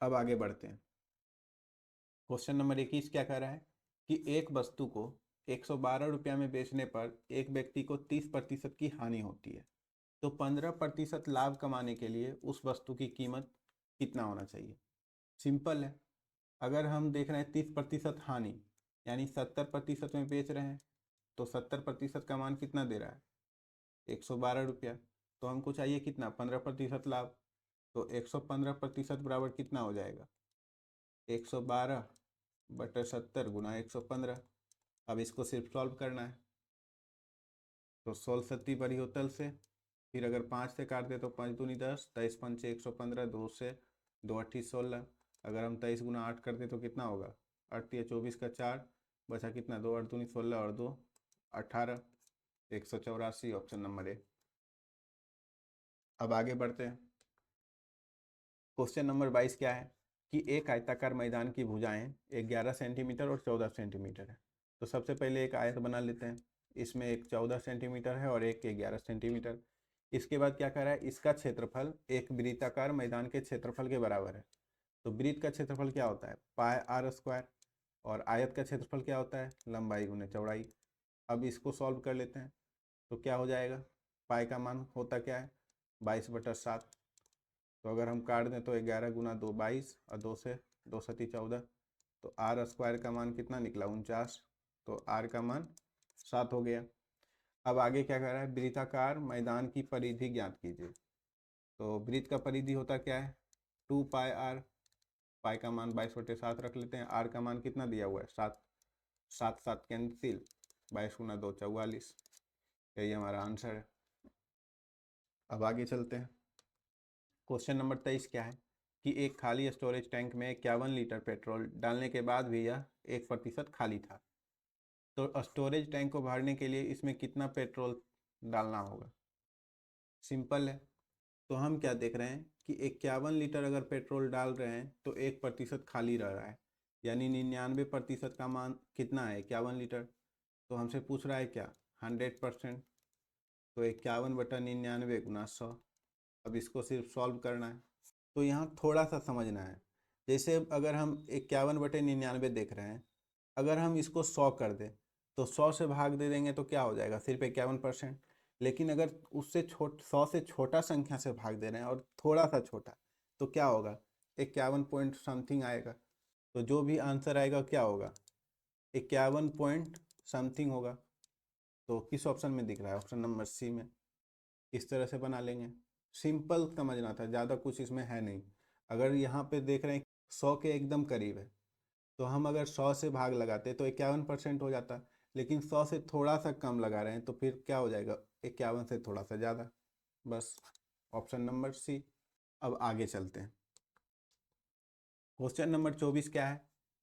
अब आगे बढ़ते हैं। क्वेश्चन नंबर 21 क्या कह रहा है कि एक वस्तु को 112 रुपया में बेचने पर एक व्यक्ति को 30% की हानि होती है, तो 15% लाभ कमाने के लिए उस वस्तु की कीमत कितना होना चाहिए। सिंपल है। अगर हम देख रहे हैं 30% हानि, यानी 70% में बेच रहे हैं, तो 70% का मान कितना दे रहा है, 112 रुपया। तो हमको चाहिए कितना, 15% लाभ। तो 115% बराबर कितना हो जाएगा, 112/70 गुना 115। अब इसको सिर्फ सॉल्व करना है। तो 16 सत्ती बड़ी होतल से, फिर अगर 5 से काट दे तो 5 दूनी 10, 23 पंचे 115, 2 से 2 अट्ठी 16। अगर हम 23 × 8 कर दे तो कितना होगा, 8 या 24 का 4 बचा कितना, 2 8 दूनी 16 और 2 18। 184 ऑप्शन नंबर ए। अब आगे बढ़ते हैं। क्वेश्चन नंबर 22 क्या है कि एक आयताकार मैदान की भुजाएं 11 सेंटीमीटर और 14 सेंटीमीटर है। तो सबसे पहले एक आयत बना लेते हैं। इसमें एक 14 सेंटीमीटर है और एक 11 सेंटीमीटर। इसके बाद क्या कर रहा है, इसका क्षेत्रफल एक वृत्ताकार मैदान के क्षेत्रफल के बराबर है। तो वृत्त का क्षेत्रफल क्या होता है, पाई आर स्क्वायर, और आयत का क्षेत्रफल क्या होता है, लंबाई गुने चौड़ाई। अब इसको सॉल्व कर लेते हैं। तो क्या हो जाएगा, पाई का मान होता क्या है, 22/7। तो अगर हम काट दें तो 11 गुना 2 22 और 2 से 2 सती 14। तो आर स्क्वायर का मान कितना निकला, 49। तो आर का मान 7 हो गया। अब आगे क्या कर रहा है, वृत्ताकार मैदान की परिधि ज्ञात कीजिए। तो वृत्त का परिधि होता क्या है, 2 पाई आर। पाई का मान 22/7 रख लेते हैं। आर का मान कितना दिया हुआ है, 7। 7 7 कैंसिल, 22 गुना 2 44। यही हमारा आंसर है। अब आगे चलते हैं। क्वेश्चन नंबर 23 क्या है कि एक खाली स्टोरेज टैंक में 51 लीटर पेट्रोल डालने के बाद भी यह 1% खाली था। तो स्टोरेज टैंक को भरने के लिए इसमें कितना पेट्रोल डालना होगा। सिंपल है। तो हम क्या देख रहे हैं कि 51 लीटर अगर पेट्रोल डाल रहे हैं तो 1% खाली रह रहा है, यानी 99% का मान कितना है, 51 लीटर। तो हमसे पूछ रहा है क्या, 100%। तो 51/99 गुना 100। अब इसको सिर्फ सॉल्व करना है। तो यहाँ थोड़ा सा समझना है। जैसे अगर हम 51/99 देख रहे हैं, अगर हम इसको 100 कर दें तो 100 से भाग दे देंगे तो क्या हो जाएगा, सिर्फ 51%। लेकिन अगर उससे 100 से छोटा संख्या से भाग दे रहे हैं और थोड़ा सा छोटा, तो क्या होगा, 51 पॉइंट समथिंग आएगा। तो जो भी आंसर आएगा क्या होगा, 51 पॉइंट समथिंग होगा। तो किस ऑप्शन में दिख रहा है, ऑप्शन नंबर सी में। इस तरह से बना लेंगे। सिंपल समझना था, ज़्यादा कुछ इसमें है नहीं। अगर यहाँ पे देख रहे हैं 100 के एकदम करीब है, तो हम अगर 100 से भाग लगाते तो 51% हो जाता। लेकिन 100 से थोड़ा सा कम लगा रहे हैं तो फिर क्या हो जाएगा, 51 से थोड़ा सा ज़्यादा। बस, ऑप्शन नंबर सी। अब आगे चलते हैं। क्वेश्चन नंबर 24 क्या है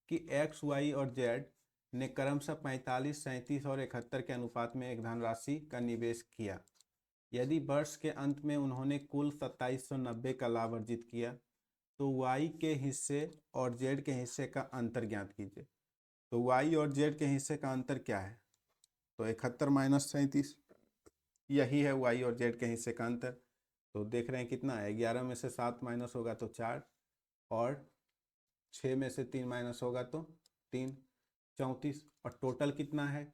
कि एक्स वाई और जेड ने क्रमशः 45 37 और 71 के अनुपात में एक धनराशि का निवेश किया। यदि वर्ष के अंत में उन्होंने कुल 2790 का लाभ अर्जित किया तो वाई के हिस्से और जेड के हिस्से का अंतर ज्ञात कीजिए। तो वाई और जेड के हिस्से का अंतर क्या है, तो 71 माइनस 37, यही है वाई और जेड के हिस्से का अंतर। तो देख रहे हैं कितना है, 11 में से 7 माइनस होगा तो 4, और 6 में से 3 माइनस होगा तो 3, 34। और टोटल कितना है,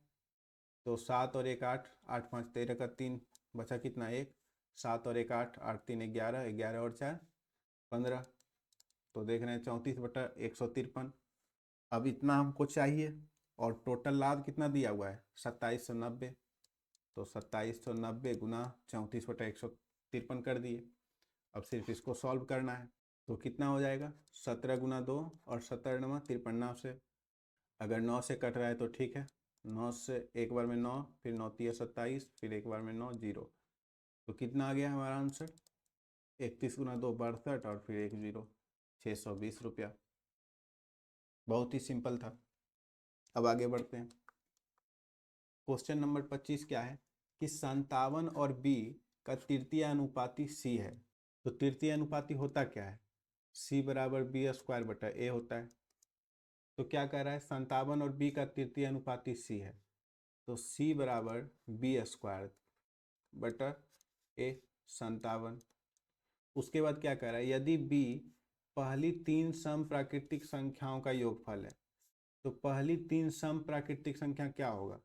तो 7 और 1 8, 8 5 13 का 3 बचा कितना, 1। 7 और 1 8, 8 3 11, 11 और 4 15। तो देख रहे हैं 34/153। अब इतना हमको चाहिए, और टोटल लाभ कितना दिया हुआ है, 2790। तो 2790 गुना 34/153 कर दिए। अब सिर्फ इसको सॉल्व करना है। तो कितना हो जाएगा, 17 गुना 2 और 17 9 53 9 से। अगर 9 से कट रहा है तो ठीक है, 9 से एक बार में 9, फिर 9 3 27, फिर एक बार में 9 0। तो कितना आ गया हमारा आंसर, 31 गुना 2 62 और फिर 1 0, 620 रुपया। बहुत ही सिंपल था। अब आगे बढ़ते हैं। क्वेश्चन नंबर 25 क्या है कि 57 और बी का तृतीय अनुपाती सी है। तो तृतीय अनुपाती होता क्या है, सी बराबर बी स्क्वायर बटा ए होता है। तो क्या कह रहा है, 57 और बी का तृतीय अनुपाती सी है, तो सी बराबर बी स्क्वायर बटा ए 57। उसके बाद क्या कह रहा है, यदि बी पहली 3 सम प्राकृतिक संख्याओं का योगफल है। तो पहली 3 सम प्राकृतिक संख्या क्या होगा,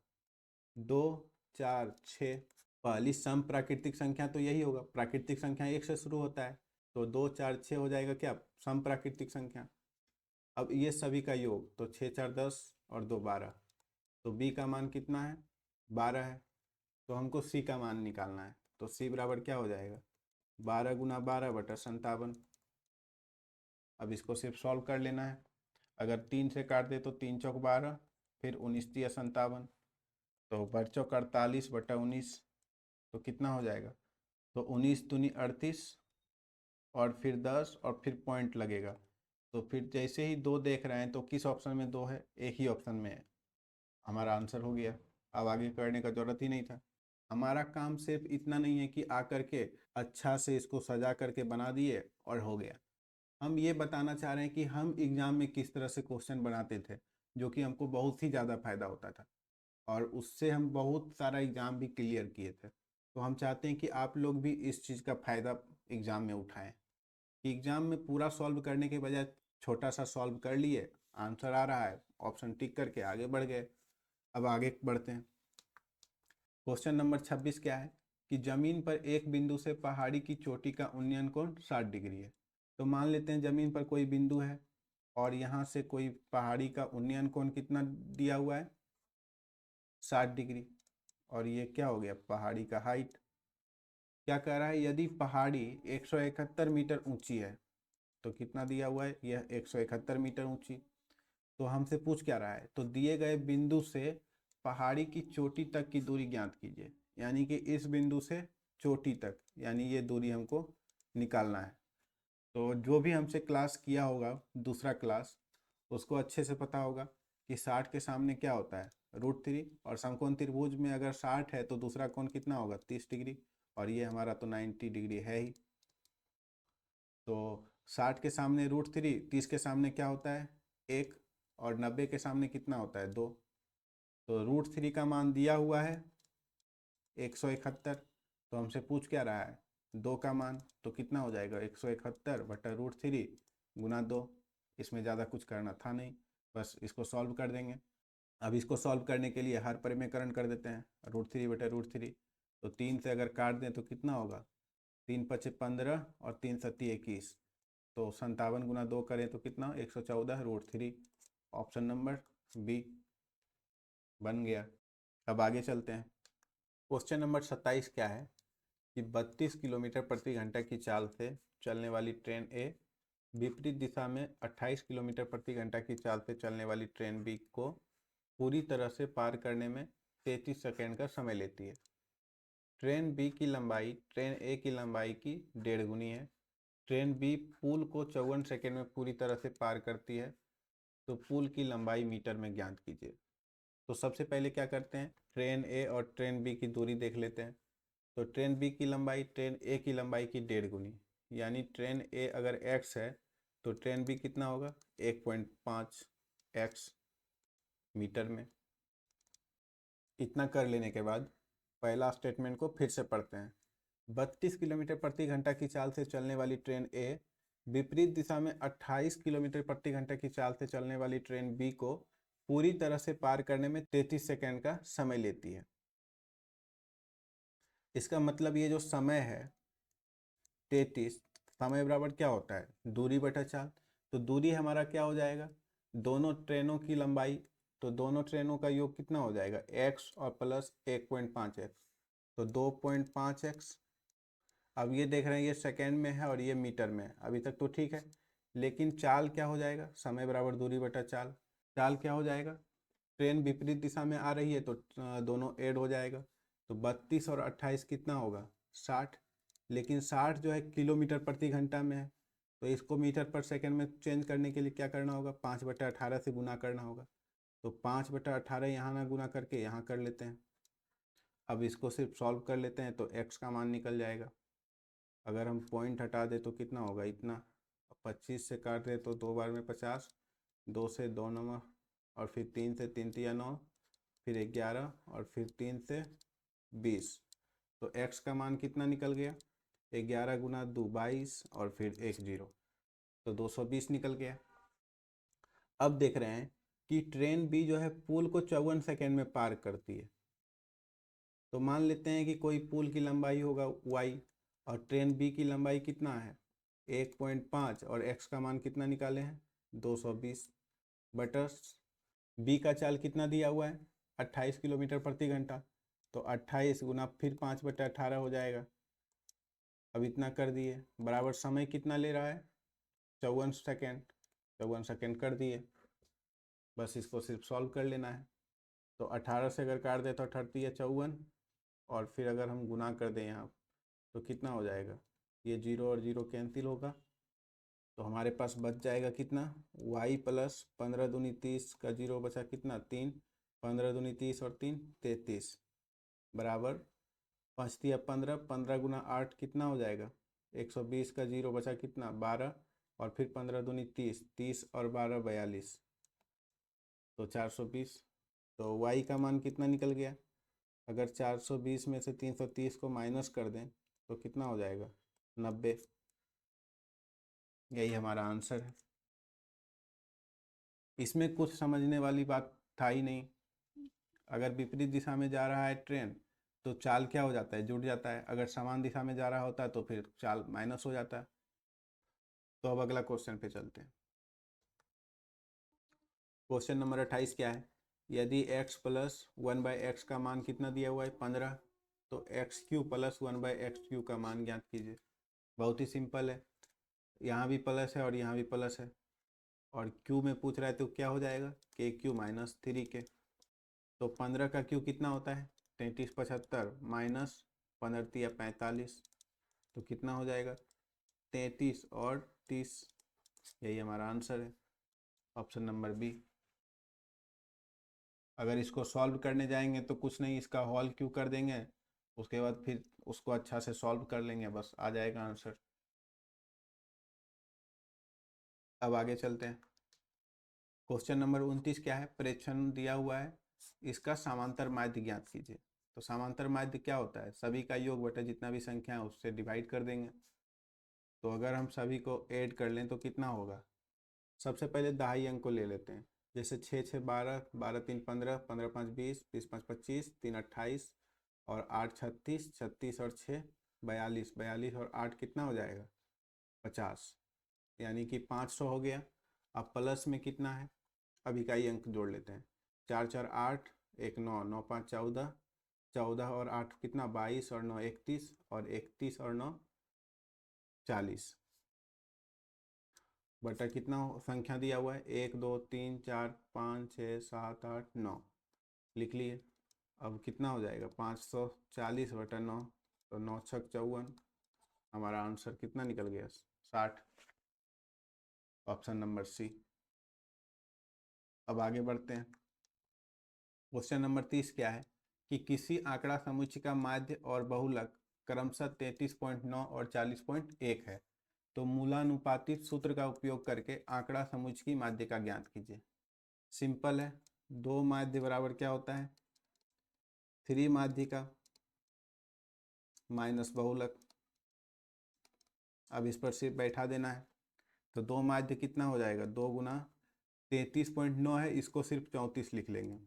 2 4 6। पहली सम प्राकृतिक संख्या तो यही होगा, प्राकृतिक संख्या 1 से शुरू होता है। तो 2 4 6 हो जाएगा क्या, सम प्राकृतिक संख्या। अब ये सभी का योग, तो 6 4 10 और 2 12। तो बी का मान कितना है, 12 है। तो हमको सी का मान निकालना है। तो सी बराबर क्या हो जाएगा, 12 गुना 12 बटा 57। अब इसको सिर्फ सॉल्व कर लेना है। अगर 3 से काट दे तो 3 चौक 12, फिर 19 तिया 57। तो 12 चौक 48 बटा 19। तो कितना हो जाएगा, तो 19 दूनी 38, और फिर 10 और फिर पॉइंट लगेगा। तो फिर जैसे ही 2 देख रहे हैं तो किस ऑप्शन में 2 है, एक ही ऑप्शन में है। हमारा आंसर हो गया। अब आगे करने का जरूरत ही नहीं था। हमारा काम सिर्फ इतना नहीं है कि आकर के अच्छा से इसको सजा करके बना दिए और हो गया। हम ये बताना चाह रहे हैं कि हम एग्ज़ाम में किस तरह से क्वेश्चन बनाते थे, जो कि हमको बहुत ही ज़्यादा फायदा होता था और उससे हम बहुत सारा एग्ज़ाम भी क्लियर किए थे। तो हम चाहते हैं कि आप लोग भी इस चीज़ का फ़ायदा एग्ज़ाम में उठाएं कि एग्ज़ाम में पूरा सॉल्व करने के बजाय छोटा सा सॉल्व कर लिए, आंसर आ रहा है, ऑप्शन टिक करके आगे बढ़ गए। अब आगे बढ़ते हैं। क्वेश्चन नंबर 26 क्या है कि जमीन पर एक बिंदु से पहाड़ी की चोटी का उन्नयन कोण 60 डिग्री है। तो मान लेते हैं जमीन पर कोई बिंदु है और यहाँ से कोई पहाड़ी का उन्नयन कोण कितना दिया हुआ है, 60 डिग्री। और ये क्या हो गया, पहाड़ी का हाइट। क्या कह रहा है, यदि पहाड़ी 171 मीटर ऊंची है तो कितना दिया हुआ है, यह 171 मीटर ऊंची। तो हमसे पूछ क्या रहा है, तो दिए गए बिंदु से पहाड़ी की चोटी तक की दूरी ज्ञात कीजिए। यानी कि इस बिंदु से चोटी तक, यानी ये दूरी हमको निकालना है। तो जो भी हमसे क्लास किया होगा दूसरा क्लास, उसको अच्छे से पता होगा कि 60 के सामने क्या होता है, √3। और समकोण त्रिभुज में अगर 60 है तो दूसरा कोण कितना होगा, 30 डिग्री। और ये हमारा तो 90 डिग्री है ही। तो 60 के सामने √3, 30 के सामने क्या होता है 1, और 90 के सामने कितना होता है 2। तो √3 का मान दिया हुआ है 171। तो हमसे पूछ क्या रहा है, 2 का मान। तो कितना हो जाएगा, 171 बटा √3 गुना 2। इसमें ज़्यादा कुछ करना था नहीं, बस इसको सॉल्व कर देंगे। अब इसको सॉल्व करने के लिए हर परिमेयकरण कर देते हैं, √3 बटा √3। तो 3 से अगर काट दें तो कितना होगा, 3 पचे 15 और 3 सत्ती 21। तो 57 गुना 2 करें तो कितना, 114 √3। ऑप्शन नंबर बी बन गया। अब आगे चलते हैं। क्वेश्चन नंबर 27 क्या है कि 32 किलोमीटर प्रति घंटा की चाल से चलने वाली ट्रेन ए विपरीत दिशा में 28 किलोमीटर प्रति घंटा की चाल से चलने वाली ट्रेन बी को पूरी तरह से पार करने में 33 सेकेंड का समय लेती है। ट्रेन बी की लंबाई ट्रेन ए की लंबाई की 1.5 गुनी है। ट्रेन बी पुल को 54 सेकेंड में पूरी तरह से पार करती है, तो पुल की लंबाई मीटर में ज्ञात कीजिए। तो सबसे पहले क्या करते हैं, ट्रेन ए और ट्रेन बी की दूरी देख लेते हैं। तो ट्रेन बी की लंबाई ट्रेन ए की लंबाई की 1.5 गुनी, यानी ट्रेन ए अगर x है तो ट्रेन बी कितना होगा, 1.5 x मीटर में। इतना कर लेने के बाद पहला स्टेटमेंट को फिर से पढ़ते हैं। 32 किलोमीटर प्रति घंटा की चाल से चलने वाली ट्रेन ए विपरीत दिशा में 28 किलोमीटर प्रति घंटा की चाल से चलने वाली ट्रेन बी को पूरी तरह से पार करने में 33 सेकेंड का समय लेती है। इसका मतलब ये जो समय है 33, समय बराबर क्या होता है, दूरी बटा चाल। तो दूरी हमारा क्या हो जाएगा, दोनों ट्रेनों की लंबाई। तो दोनों ट्रेनों का योग कितना हो जाएगा, x और प्लस 1.5x, तो 2.5x। अब ये देख रहे हैं ये सेकेंड में है और ये मीटर में है, अभी तक तो ठीक है। लेकिन चाल क्या हो जाएगा, समय बराबर दूरी बटा चाल। चाल क्या हो जाएगा, ट्रेन विपरीत दिशा में आ रही है तो दोनों ऐड हो जाएगा। तो 32 और 28 कितना होगा, 60। लेकिन 60 जो है किलोमीटर प्रति घंटा में है, तो इसको मीटर पर सेकंड में चेंज करने के लिए क्या करना होगा, 5/18 से गुना करना होगा। तो 5/18 यहाँ ना गुना करके यहाँ कर लेते हैं। अब इसको सिर्फ सॉल्व कर लेते हैं तो x का मान निकल जाएगा। अगर हम पॉइंट हटा दे तो कितना होगा, इतना। 25 से काट दे तो 2 बार में 50, 2 से 2 नंबर, और फिर 3 से 3 तिया 9, फिर 11, और फिर 3 से 20। तो x का मान कितना निकल गया, 11 गुना 2 22, और फिर 1 0, तो 220 निकल गया। अब देख रहे हैं कि ट्रेन बी जो है पुल को 54 सेकेंड में पार करती है। तो मान लेते हैं कि कोई पुल की लंबाई होगा y और ट्रेन बी की लंबाई कितना है 1.5, और x का मान कितना निकाले हैं 220 बटा बी का चाल कितना दिया हुआ है 28 किलोमीटर प्रति घंटा। तो 28 गुना फिर 5/18 हो जाएगा। अब इतना कर दिए, बराबर समय कितना ले रहा है 54 सेकेंड। 54 सेकेंड कर दिए, बस इसको सिर्फ सॉल्व कर लेना है। तो 18 से अगर काट दे तो 38 है 54, और फिर अगर हम गुना कर दें यहाँ तो कितना हो जाएगा, ये 0 और 0 कैंसिल होगा। तो हमारे पास बच जाएगा कितना, y प्लस 15 दूनी 30 का 0 बचा कितना 3, 15 दूनी 30 और 3 33 बराबर 5 तिया 15, 15 गुना 8 कितना हो जाएगा? 120 का 0 बचा कितना? 12, और फिर 15 दूनी 30, 30 और 12 42, तो 420। तो y का मान कितना निकल गया? अगर 420 में से 330 को माइनस कर दें तो कितना हो जाएगा? 90। यही हमारा आंसर है। इसमें कुछ समझने वाली बात था ही नहीं। अगर विपरीत दिशा में जा रहा है ट्रेन तो चाल क्या हो जाता है? जुड़ जाता है। अगर समान दिशा में जा रहा होता है तो फिर चाल माइनस हो जाता है। तो अब अगला क्वेश्चन पे चलते हैं। क्वेश्चन नंबर 28 क्या है? यदि x प्लस 1/x का मान कितना दिया हुआ है? 15, तो x³ प्लस 1/x³ का मान ज्ञात कीजिए। बहुत ही सिंपल है, यहाँ भी प्लस है और यहाँ भी प्लस है, और क्यू में पूछ रहा है तो क्या हो जाएगा? KQ minus 3K। तो 15 का क्यू कितना होता है? 33 75 माइनस 15 तिया 45, तो कितना हो जाएगा? 33 और 30। यही हमारा आंसर है, ऑप्शन नंबर बी। अगर इसको सॉल्व करने जाएंगे तो कुछ नहीं, इसका हॉल क्यू कर देंगे, उसके बाद फिर उसको अच्छा से सॉल्व कर लेंगे, बस आ जाएगा आंसर। अब आगे चलते हैं। क्वेश्चन नंबर 29 क्या है? प्रेक्षण दिया हुआ है, इसका समांतर माध्य ज्ञात कीजिए। तो समांतर माध्य क्या होता है? सभी का योग बटा जितना भी संख्या है उससे डिवाइड कर देंगे। तो अगर हम सभी को ऐड कर लें तो कितना होगा? सबसे पहले दहाई अंक को ले लेते हैं। जैसे 6 6 12, 12 3 15, 15 5 20, 20 5 25, 3 28, और 8 36, 36 और 6 42, 42 और 8 कितना हो जाएगा? 50, यानी कि 500 हो गया। अब प्लस में कितना है? अब इकाई अंक जोड़ लेते हैं। 4 4 8, 1 9, 9 5 14, 14 और 8 कितना? 22 और 9 31, और 31 और 9 40, बटा कितना संख्या दिया हुआ है? 1 2 3 4 5 6 7 8 9, लिख लिए। अब कितना हो जाएगा? 540 बटा 9, तो 9 छक 54। हमारा आंसर कितना निकल गया? 60, ऑप्शन नंबर सी। अब आगे बढ़ते हैं। क्वेश्चन नंबर 30 क्या है? कि किसी आंकड़ा समुच्चय का माध्य और बहुलक क्रमशः 33.9 और 40.1 है, तो मूलानुपातिक सूत्र का उपयोग करके आंकड़ा समुच्चय की माध्य का ज्ञात कीजिए। सिंपल है, दो माध्य बराबर क्या होता है? 3 माध्य का माइनस बहुलक। अब इस पर सिर्फ बैठा देना है, तो दो माध्य कितना हो जाएगा? 2 गुना 33.9 है, इसको सिर्फ 34 लिख लेंगे।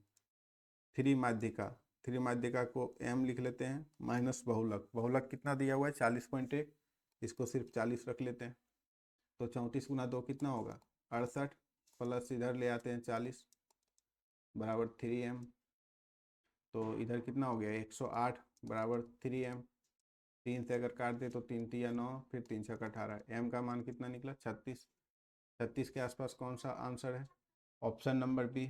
3 माध्यिका, 3 माध्यिका को m लिख लेते हैं, माइनस बहुलक। बहुलक कितना दिया हुआ है? 40.1, इसको सिर्फ 40 रख लेते हैं। तो 34 गुना 2 कितना होगा? 68, प्लस इधर ले आते हैं 40, बराबर 3m। तो इधर कितना हो गया? 108 बराबर 3m। 3 से अगर काट दे तो 3 तिया 9, फिर 3 छक 18, m का मान कितना निकला? 36। 36 के आसपास कौन सा आंसर है? Option number B.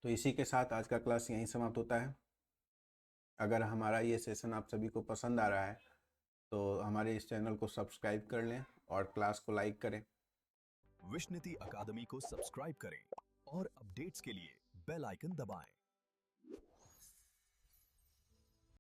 तो इसी के साथ आज का क्लास यहीं समाप्त होता है। अगर हमारा ये सेशन आप सभी को पसंद आ रहा है तो हमारे इस चैनल को सब्सक्राइब कर लें और क्लास को लाइक करें। विश्वनिधि अकादमी को सब्सक्राइब करें और अपडेट्स के लिए बेल आइकन दबाएं।